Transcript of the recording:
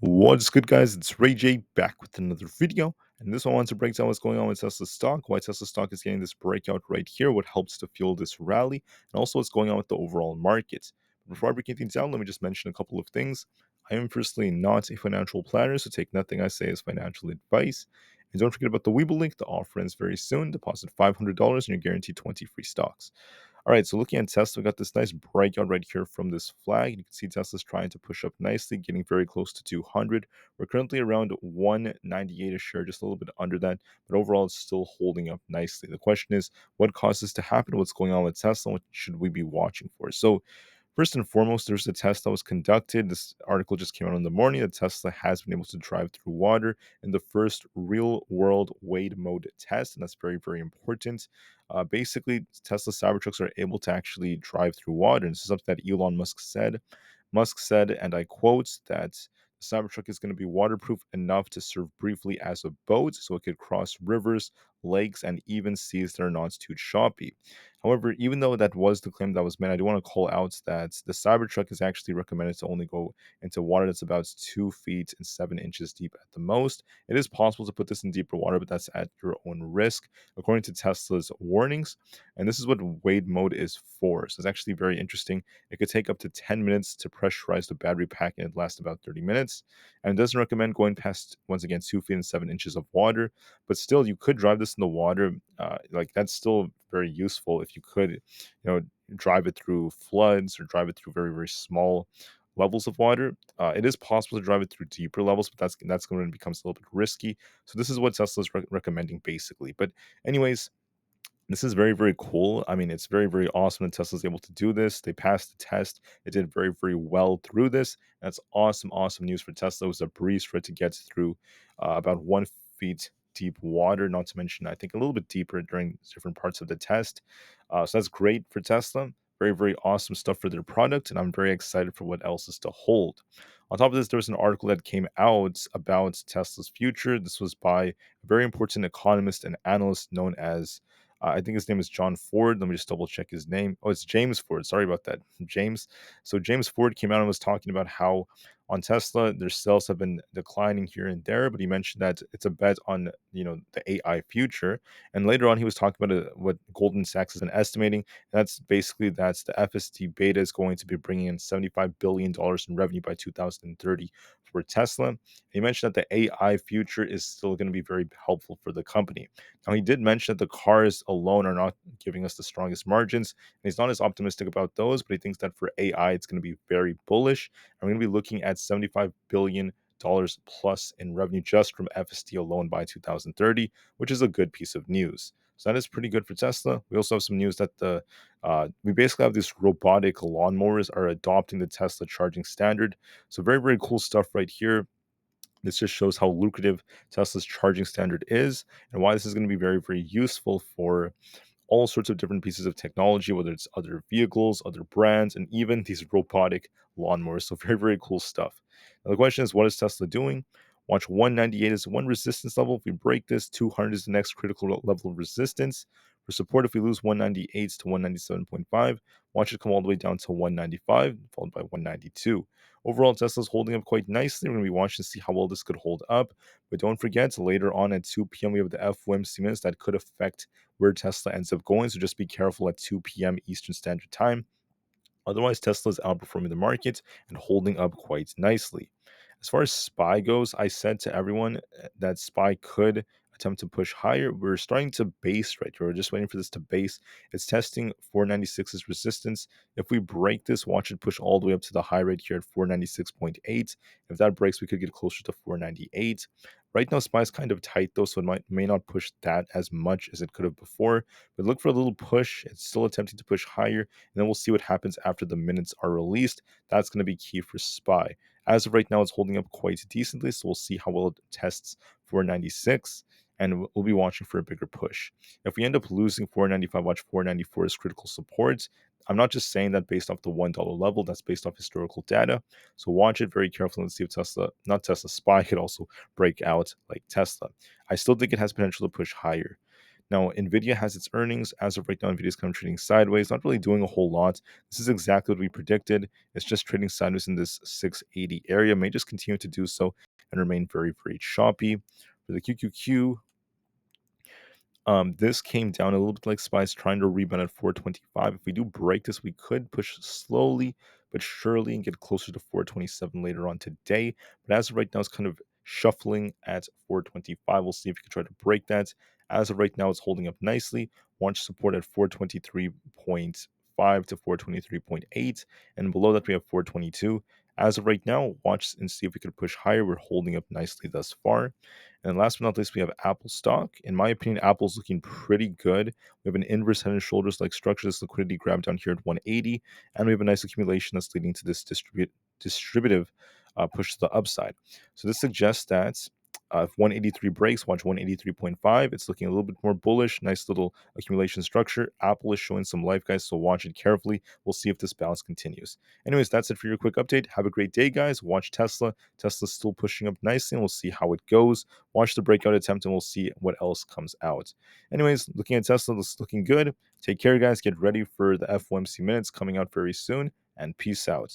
What's good, guys? It's Ray J back with another video. And this one wants to break down what's going on with Tesla stock, why Tesla stock is getting this breakout right here, what helps to fuel this rally, and also what's going on with the overall market. Before I break things down, let me just mention a couple of things. I am personally not a financial planner, so take nothing I say as financial advice. And don't forget about the Weeble link. The offer ends very soon. Deposit $500 and you're guaranteed 20 free stocks. All right, so looking at Tesla, we got this nice breakout right here from this flag. You can see Tesla's trying to push up nicely, getting very close to 200. We're currently around 198 a share, just a little bit under that, but overall it's still holding up nicely. The question is, what caused this to happen? What's going on with Tesla? What should we be watching for? So first and foremost, there's a test that was conducted. This article just came out in the morning that Tesla has been able to drive through water in the first real world wade mode test, and that's very, very important. Basically, Tesla Cybertrucks are able to actually drive through water, and this is something that Elon Musk said. Musk said, and I quote, that the Cybertruck is going to be waterproof enough to serve briefly as a boat, so it could cross rivers, lakes, and even seas that are not too choppy. However, even though that was the claim that was made, I do want to call out that the Cybertruck is actually recommended to only go into water that's about 2 feet and 7 inches deep at the most. It is possible to put this in deeper water, but that's at your own risk, according to Tesla's warnings. And this is what wade mode is for. So it's actually very interesting. It could take up to 10 minutes to pressurize the battery pack, and it lasts about 30 minutes. And it doesn't recommend going past, once again, 2 feet and 7 inches of water. But still, you could drive this in the water. Like that's still very useful if you could, drive it through floods or drive it through very, very small levels of water. It is possible to drive it through deeper levels, but that's going to become a little bit risky. So this is what Tesla is recommending basically. But anyways, this is very, very cool. I mean, it's very, very awesome that Tesla's able to do this. They passed the test. It did very, very well through this. That's awesome, awesome news for Tesla. It was a breeze for it to get through about 1 feet deep water, not to mention, I think, a little bit deeper during different parts of the test. So that's great for Tesla. Very, very awesome stuff for their product. And I'm very excited for what else is to hold. On top of this, there was an article that came out about Tesla's future. This was by a very important economist and analyst known as I think his name is John Ford. Let me just double check his name. Oh, it's James Ford. Sorry about that. James. So James Ford came out and was talking about how on Tesla their sales have been declining here and there, but he mentioned that it's a bet on the AI future. And later on, he was talking about what Goldman Sachs has been estimating. And that's the FSD beta is going to be bringing in $75 billion in revenue by 2030 for Tesla. He mentioned that the AI future is still going to be very helpful for the company. Now, he did mention that the cars alone are not giving us the strongest margins, and he's not as optimistic about those, but he thinks that for AI, it's going to be very bullish. And we're going to be looking at $75 billion plus in revenue just from FSD alone by 2030, which is a good piece of news. So that is pretty good for Tesla. We also have some news that we basically have these robotic lawnmowers are adopting the Tesla charging standard. So very, very cool stuff right here. This just shows how lucrative Tesla's charging standard is and why this is going to be very, very useful for all sorts of different pieces of technology, whether it's other vehicles, other brands, and even these robotic lawnmowers. So very, very cool stuff. Now the question is, what is Tesla doing? Watch 198 is one resistance level. If we break this, 200 is the next critical level of resistance. For support, if we lose 198 to 197.5, watch it come all the way down to 195, followed by 192. Overall, Tesla's holding up quite nicely. We're going to be watching to see how well this could hold up. But don't forget, later on at 2 p.m., we have the FOMC minutes that could affect where Tesla ends up going. So just be careful at 2 p.m. Eastern Standard Time. Otherwise, Tesla is outperforming the market and holding up quite nicely. As far as SPY goes, I said to everyone that SPY could attempt to push higher. We're starting to base right here. We're just waiting for this to base. It's testing 496's resistance. If we break this, watch it push all the way up to the high right here at 496.8. If that breaks, we could get closer to 498. Right now, SPY is kind of tight though, so it may not push that as much as it could have before. But look for a little push. It's still attempting to push higher, and then we'll see what happens after the minutes are released. That's going to be key for SPY. As of right now, it's holding up quite decently, so we'll see how well it tests 496, and we'll be watching for a bigger push. If we end up losing 495, watch 494 as critical support. I'm not just saying that based off the $1 level, that's based off historical data. So watch it very carefully and see if not Tesla, SPY could also break out like Tesla. I still think it has potential to push higher. Now, Nvidia has its earnings. As of right now, Nvidia is kind of trading sideways, not really doing a whole lot. This is exactly what we predicted. It's just trading sideways in this 680 area, may just continue to do so and remain very, very choppy. For the QQQ, this came down a little bit like Spice, trying to rebound at 425. If we do break this, we could push slowly but surely and get closer to 427 later on today. But as of right now, it's kind of shuffling at 425. We'll see if we can try to break that. As of right now, it's holding up nicely. Watch support at 423.5 to 423.8. And below that, we have 422. As of right now, watch and see if we could push higher. We're holding up nicely thus far. And last but not least, we have Aapl stock. In my opinion, Apple's looking pretty good. We have an inverse head and shoulders like structure, this liquidity grab down here at 180, and we have a nice accumulation that's leading to this distributive push to the upside. So this suggests that if 183 breaks, watch 183.5. It's looking a little bit more bullish. Nice little accumulation structure. Apple is showing some life, guys, so watch it carefully. We'll see if this bounce continues. Anyways, that's it for your quick update. Have a great day, guys. Watch Tesla. Tesla's still pushing up nicely, and we'll see how it goes. Watch the breakout attempt, and we'll see what else comes out. Anyways, looking at Tesla, this is looking good. Take care, guys. Get ready for the FOMC minutes coming out very soon, and peace out.